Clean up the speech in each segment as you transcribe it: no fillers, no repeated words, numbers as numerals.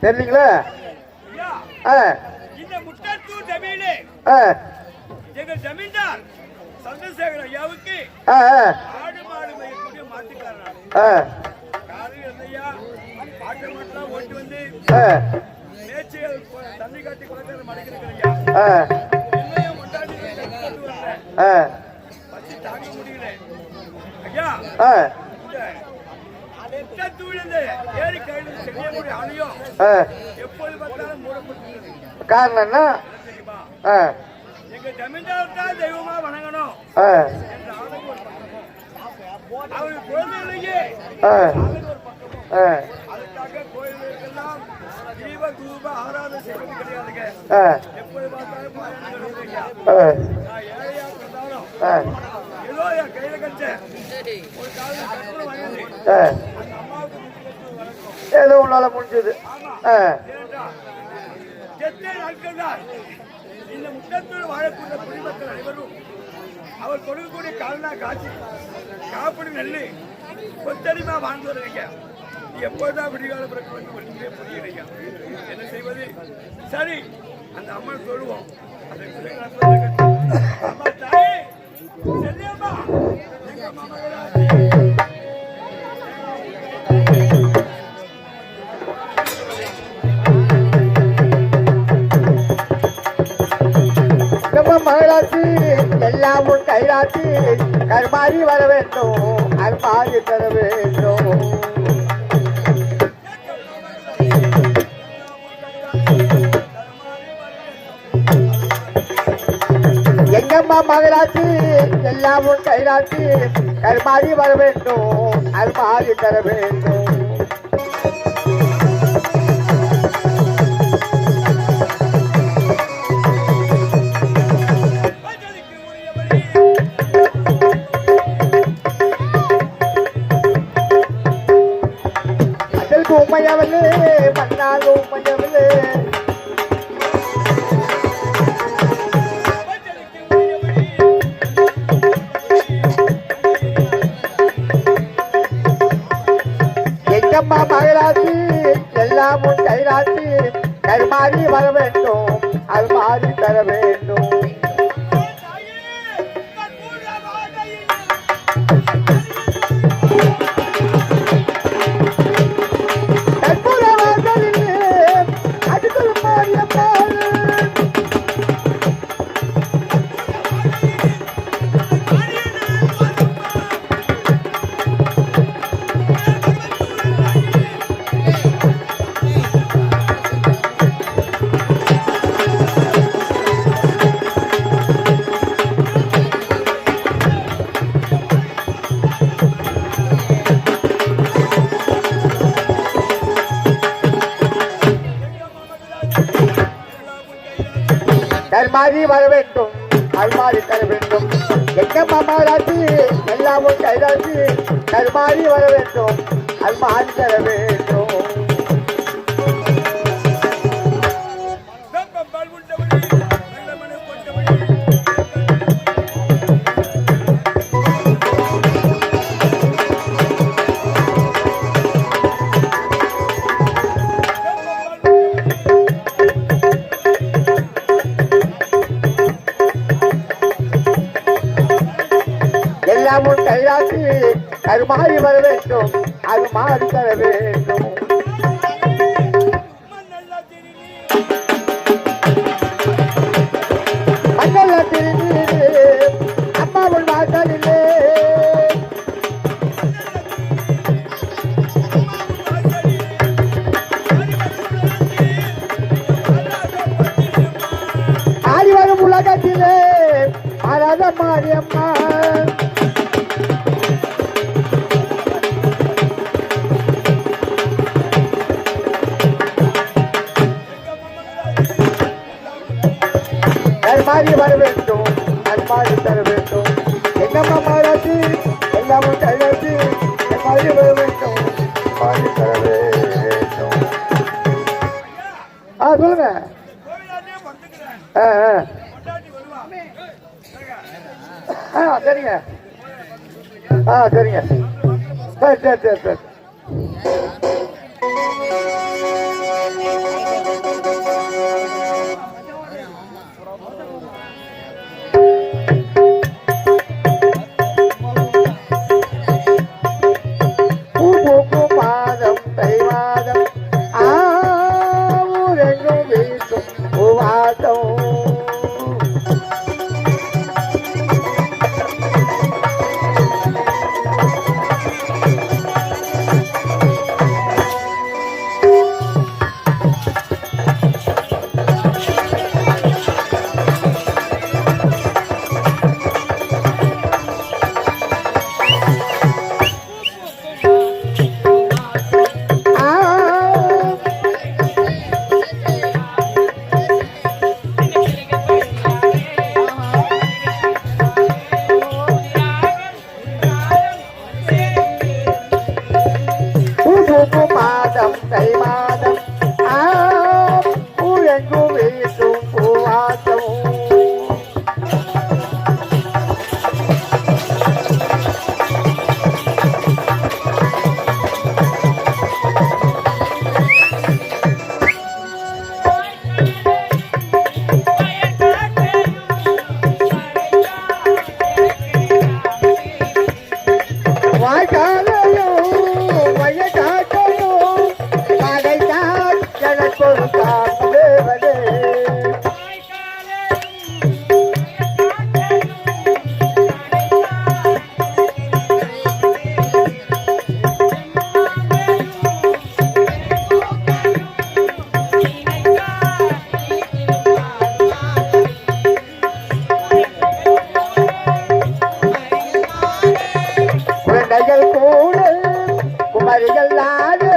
தெரியலீங்களா? இந்த முட்டத்தூர் ஜமீனே எங்க ஜமீன்தார் சந்திரசேகர் ஐயாவுக்கு ஆடு மாடு மேய்க்கக்கூடிய மாட்டுக்காரன் காலையில் ஐயா ஆட்டு மாட்டெல்லாம் ஓட்டு வந்து மேய்ச்சிகள் தண்ணி காட்டி குளக்கரை மறைக்கிறேன் ஐயா முட்டாடி பசி தாங்க முடியல ஐயா. ஏரி கையில் செய்யக்கூடிய ஆணையம் எப்போது பார்த்தாலும் மூடப்பட்டு காரணம் என்ன? எங்க ஜமீன்தார் தான் தெய்வமா வணங்கணும் அவரு குழந்தைகளையே அதுக்காக கோயிலுக்கெல்லாம் தீப தூப ஆராதனை செய்வது கிடையாதுங்க. எப்போது பார்த்தாலும் நான் ஏழையா இருந்தாலும் ஏதோ என் கையில கட்ட ஒரு காலம் கற்பனை வாங்கி அந்த அம்மாவுக்கு ஏதோ உன்னால முடிஞ்சது. எத்தனை நாட்கள் தான் இந்த முட்டத்தோடு வாழக்கூடிய குடிமக்கள் அனைவரும் அவர் கொடுக்கக்கூடிய கால்நா காட்சி காப்படி நெல்லு கொத்தடிமா வாழ்ந்து வருவீங்க. எப்போதான் விடிகால பிறகு வந்து ஒன்றுமே புரியலைங்க. என்ன செய்வது? சரி, அந்த அம்மன் சொல்லுவோம். அம்மா தாயே செல்லியம்மா எங்க மகராட்சி எல்லாமும் கைராட்சி கருமாறி வர வேண்டும், அருமாறி தர வேண்டும். எங்கம்மா மகராட்சி எல்லாமும் கைராட்சி கருமாறி வர வேண்டும், அருமாறி தர வேண்டும். உமையவளே மன்னாள் உமையவளே எங்கம்மா மகராட்சி எல்லாமும் கைராட்சி கருமாறி வர வேண்டும், அது மாறி தர வேண்டும். கருமாறி வர வேண்டும், அருமாறி தர வேண்டும். எங்கம்மா மகராட்சி எல்லாமும் கைராட்சி கருமாறி வர வேண்டும், அருமாறி தர வேண்டும். எல்லாமும் கைராட்சி கருமாறி வர வேண்டும், அது மாறி தர வேண்டும். மண்ணல்ல திருநீரு அம்மாவுள் வாசலிலே ஆடி வரும் உலகத்திலே ஆராத மாரியம்மா. கருமாறி வர வேண்டும், அருமாறி தர வேண்டும். எங்கம்மா மகராட்சி எல்லாமும் கைராட்சி கருமாறி வர வேண்டும், மாறி தர வேண்டும். சொல்லுங்க. சரிங்க சரிங்க சரி சரி சரி சரி. ஒரு காப்பு தேவனே குழந்தைகள் கூட குமரிகள் நாடு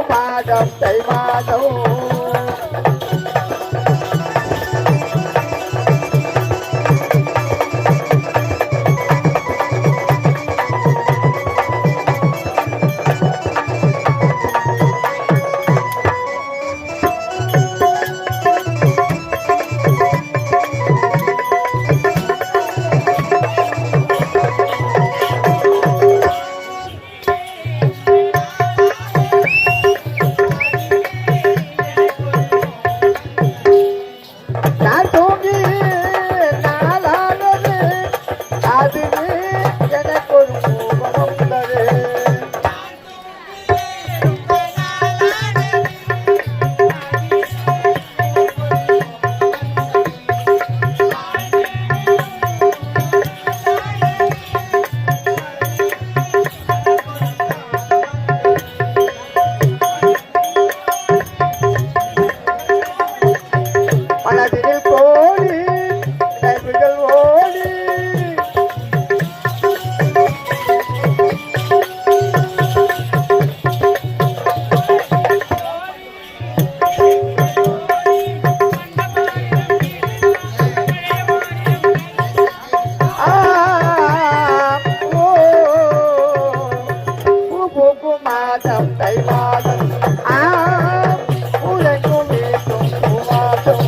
மாதம் தை மாதம் நான் தூங்கி நாளானது அதுவே எனக்கு ஒரு கோபம் வந்தது மனதில் கோடி நினைவுகள் ஓடி மாதம் தை மாதம் உலகும் ஏற்றும் மாதம்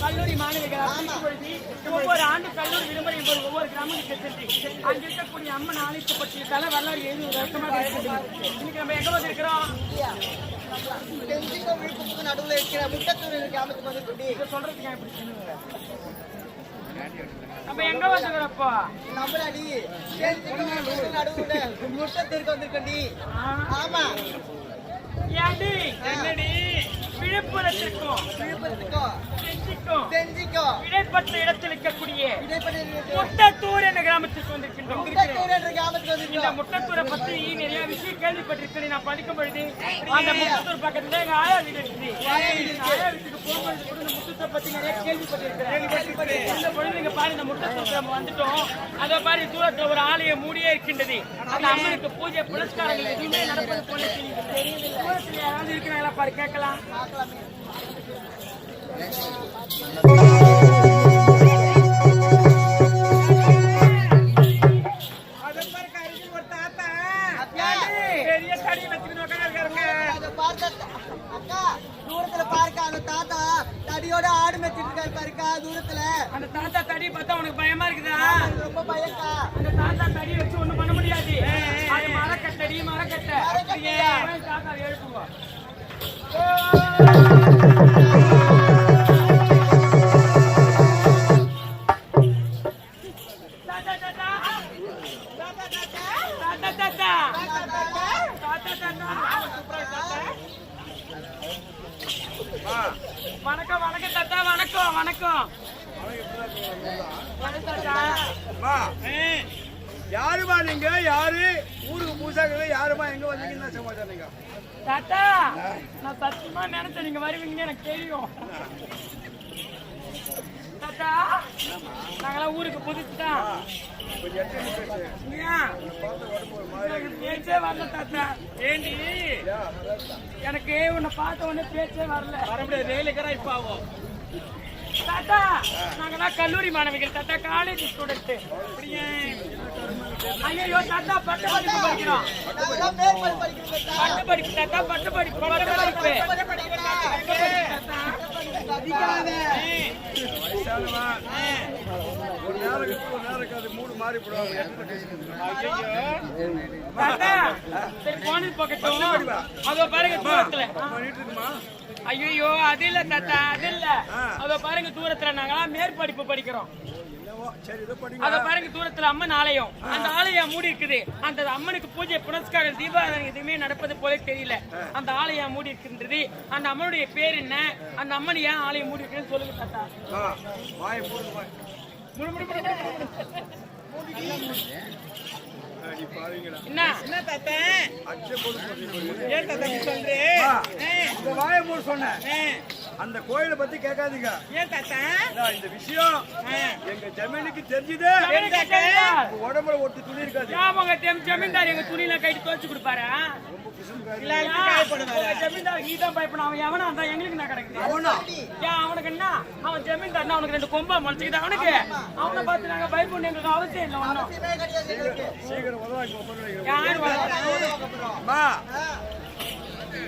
கல்லூரி மாணவிகள் ஒவ்வொரு ஆண்டு கல்லூரி விடுமுறை போது ஒவ்வொரு கிராமத்துக்கு சென்று அங்க இருக்கக்கூடிய அம்மன் ஆலயத்தை பற்றிய தலை வரலாறு எழுதி ஒரு ரகமாக இருக்கிறது. இன்னைக்கு நம்ம எங்க வந்து இருக்கிறோம்? நடுவுல இருக்கிற முட்டத்தூர் கிராமத்துக்கு வந்து இதை சொல்றதுக்கு எப்படி சொல்லுங்க? நம்ம எங்க வந்துக்கிறப்போ நம்மளாடி நடுவுல முட்டத்தூருக்கு வந்திருக்கண்டி. ஆமா ஏண்டி என்னடி விழுப்புரத்திற்கும் செஞ்சிக்கும் இடைப்பட்ட இடத்தில் இருக்கக்கூடிய இடைப்பட்ட முட்டத்தூர் என்ற கிராமத்திற்கு வந்திருக்கின்றோம். முட்டத்தூர் என்ற கிராமத்துக்கு இந்த வந்திருக்கோம். முட்டத்தூரை பத்தி நிறைய விஷயம் கேள்விப்பட்டிருக்கிறேன். நான் படிக்கும் பொழுது அந்த முட்டத்தூர் பக்கத்துல எங்க ஆயா வீடு இருக்குது. ஆயா வீட்டுக்கு போகும்போது கூட இந்த முட்டத்தூரை பத்தி நிறைய கேள்விப்பட்டிருக்கிறேன். இந்த பொழுது இங்க பாரு, இந்த முட்டத்தூர் நம்ம வந்துட்டோம். அதே மாதிரி தூரத்துல ஒரு ஆலயம் மூடியே இருக்கின்றது. அந்த அம்மனுக்கு பூஜை புரஸ்காரங்கள் எதுவுமே நடப்பது போல தெரியவில்லை. தூரத்துல யாராவது இருக்கிறாங்களா பாரு, கேட்கலாம். பெரிய தடி வச்சுக்கிட்டு உட்கார்ந்திருக்காருங்க. அக்கா தூரத்துல பாருக்கா அந்த தாத்தா தடியோட ஆடு மேய்ச்சிட்டு இருக்காரு பாருக்கா தூரத்துல. அந்த தாத்தா தடி பார்த்தா உனக்கு பயமா இருக்குதா? ரொம்ப பயக்கா. அந்த தாத்தா தடி வச்சு ஒண்ணும் பண்ண முடியாது. அது மரக்கட்டடி மரக்கட்டை. தாத்தா எழுப்புங்க. வணக்கம் வணக்கம் தாத்தா. வணக்கம் வணக்கம். யாருமா நீங்க? யாரு ஊருக்கு பூசாக்கள்? யாருமா எங்க வந்தீங்கன்னு சமாச்சாரம்? நீங்க தாத்தா, நான் சத்தியமா நினைச்சேன் நீங்க வருவீங்கன்னு எனக்கு தெரியும். தாத்தா, நாங்களாம் ஊருக்கு புதுசுதான். பேச்சே வரல தாத்தா. ஏண்டி எனக்கு உன்னை பார்த்த உடனே பேச்சே வரல. வர முடியாது, ரயிலுக்கா இப்ப ஆகும். தாத்தா, நாங்கெல்லாம் கல்லூரி மாணவிகள் தாத்தா, காலேஜ் ஸ்டூடெண்ட். ஐயோ தாத்தா, பட்ட படிப்பு படிக்கிறோம். பட்ட படிப்பு தாத்தா, பட்ட படிப்பு. மிதிக்காத. வயசானவா ஒரு நேரம் இருக்கு, ஒரு நேரம் இருக்காது, மூணு மாறி போடுவாங்க. தாத்தா, சரி போனது போகட்டும். அதோ பாருங்க தூரத்துல. இருக்குமா? ஐயோ அது இல்ல தாத்தா, அது இல்ல. அதோ பாருங்க தூரத்துல நாங்களாம் மேற்படிப்பு படிக்கிறோம். சரி, இதோ படிங்க. அத பாருங்க தூரத்துல அம்மன் ஆலயம். அந்த ஆலயம் மூடி இருக்குது. அந்த அம்மனுக்கு பூஜை புனஸ்காரம் தீபாவளி எதுவுமே நடப்பது போல தெரியல. அந்த ஆலயம் மூடி இருக்கின்றது. அந்த அம்மனுடைய பேர் என்ன? அந்த அம்மன் ஏன் ஆலயம் மூடி இருக்குன்னு சொல்லுங்க தாத்தா. வாயை போடுங்க, வாய். நீ பாருங்கடா. என்ன தாத்தா? அச்சே போடு சொல்றீங்க. ஏன் தாத்தா நீ சொல்றே? இந்த வாயை மூடு சொன்னேன். அந்த கோயிலை பத்தி கேட்காதீங்க. ஏன் தாத்தா? இந்த விஷயம் எங்க ஜமீனுக்கு தெரிஞ்சதே. உடம்புல ஒட்டு துணி இருக்காது. அவங்க ஜமீன்தார் எங்க துணியில கைட்டு துவைச்சு கொடுப்பாரு. ஜமீன்தார் நீதான் பயப்படும். அவன் எவனா இருந்தா எங்களுக்கு என்ன கிடைக்குது? அவனுக்கு என்ன? அவன் ஜமீன்தார் அவனுக்கு 2 கொம்பா முளைச்சுக்கிட்டு அவனுக்கு அவனை பார்த்து நாங்க பயப்படணும். எங்களுக்கு அவசியம் இல்லை ஒன்றும். சீக்கிரம் உதவாக்கி யாரு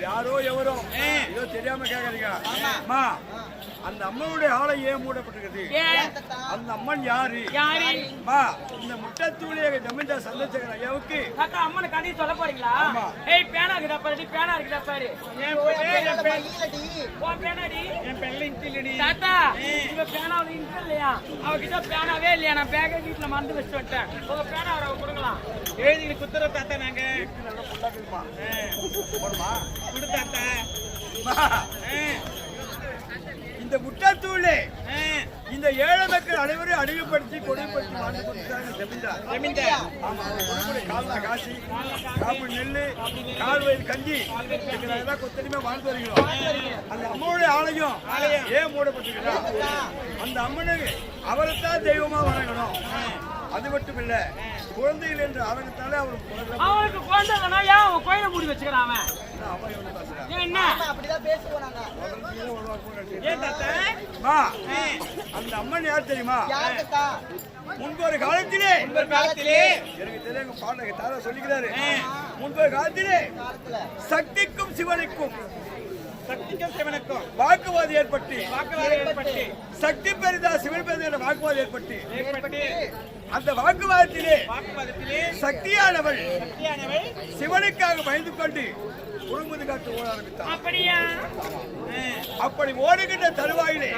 யாரோ எவரோ ஏதோ தெரியாம கேக்குறீங்க. அந்த அம்மனுடைய ஆலயம் ஏன் மூடப்பட்டிருக்குது? அந்த அம்மன் யாரு? இந்த முட்டத்தூளிய ஜமீன்தார் சந்திரசேகர் ஐயாவுக்கு அம்மனை கதையை சொல்ல போறீங்களா? ஏய் பேனா இருக்குதா பாரு, பேனா இருக்குதா பாரு. தாத்தா உங்க பேனாவில் இன்ட் இல்லையா? அவகிட்ட பேனாவே இல்லையா? நான் பேக வீட்டுல மறந்து வச்சு விட்டேன். உங்க பேனா அவரை கொடுக்கலாம். எழுதி குத்துற தாத்தா நாங்க தாத்தா. இந்த முட்டத்தூளே இந்த ஏழை மக்கள் அனைவரும் அடிமைப்படுத்தி கொடுமைப்படுத்தி வாழ்ந்து கொடுத்தாங்க ஜமீன்தார். கால்நா காசி, காப்பு நெல்லு, கால்வயல் கஞ்சி இதெல்லாம் கொத்தடிமையா வாழ்ந்து வருகிறோம். அந்த அம்மனுடைய ஆலயம் ஏன் மூடப்பட்டிருக்கிறா? அந்த அம்மனுக்கு அவரைத்தான் தெய்வமா வணங்கணும். அது மட்டும் இல்ல, குழந்தைகள் என்று ஆரம்பித்தாலே அவனுக்கு குழந்தைனா ஏன் அவன் கோயிலை மூடி வச்சுக்கிறான்? என்ன அப்படிதான் பேசுவோம் நாங்க. அந்த அம்மன் யார் தெரியுமா? முன்பொரு காலத்திலே எனக்கு தெரியும் பாடக தாரா சொல்லிக்கிறாரு. முன்பொரு காலத்திலே சக்திக்கும் சிவனுக்கும் வாக்குவாதம் ஏற்பட்டு சக்தி பெரிதா சிவன் பெரிதா வாக்குவாதம் ஏற்பட்டு அந்த வாக்குவாதத்திலே சக்தியானவள் சிவனுக்காக பயந்து கொண்டு குறும்புது காட்டு ஓட ஆரம்பித்தார். அப்படி ஓடுகின்ற தருவாயிலே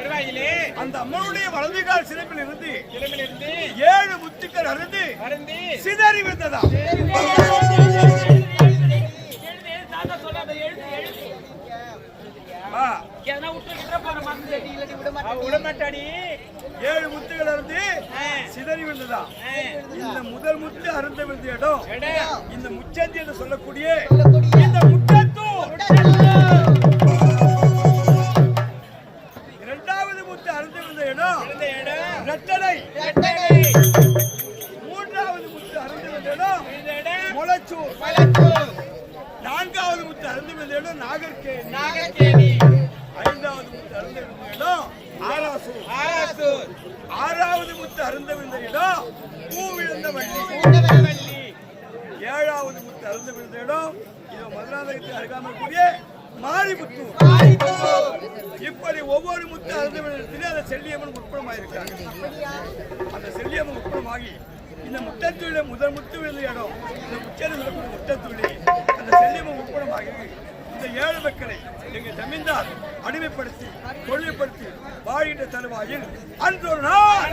அந்த அம்மனுடைய வலது கால் சிறப்பில் இருந்து 7 முத்துக்கள் அருந்து சிதறி விழுந்ததா. விடமாட்டாடி 7 முத்துகள் அருந்து சிதறி விழுந்ததா. இந்த முதல் முத்து அருந்த விழுந்த இடம் இந்த முச்சந்தி என்று சொல்லக்கூடிய இந்த முட்டத்தூர். 2வது முத்து அருந்த விழுந்த இடம் ரெட்டலை. 3வது முத்து அருந்த விழுந்த இடம் முளச்சூர். 4வது முத்து அருந்த விழுந்த இடம் நாகர்கேணி. 5வது முத்து அருந்த விழுந்த இடம் ஆராசூர். 6வது முத்து அருந்த விழுந்த இடம் பூவிழுந்த வள்ளி. 7வது முத்து அருந்த விழுந்த இடம் இது மதுராந்தகத்துக்கு அருகாமல் கூடிய மாரிமுத்தூர். இப்படி ஒவ்வொரு முத்து அருந்த விழுந்தத்திலே அந்த செல்லியம்மன் உட்படமாயிருக்காங்க. அந்த செல்லியம்மன் உட்படமாகி இந்த முட்டத்தூளை முதல் முத்து விழுந்த இடம் இந்த முச்சேரி சொல்லக்கூடிய முட்டத்தூளை அந்த செல்லியம்மன் உட்படமாகி இந்த 7 மக்களை எங்க ஜமீன்தார் அடிமைப்படுத்தி கொள்ளைப்படுத்தி வாழ்கின்ற தருவாயில் அன்றொரு நாள்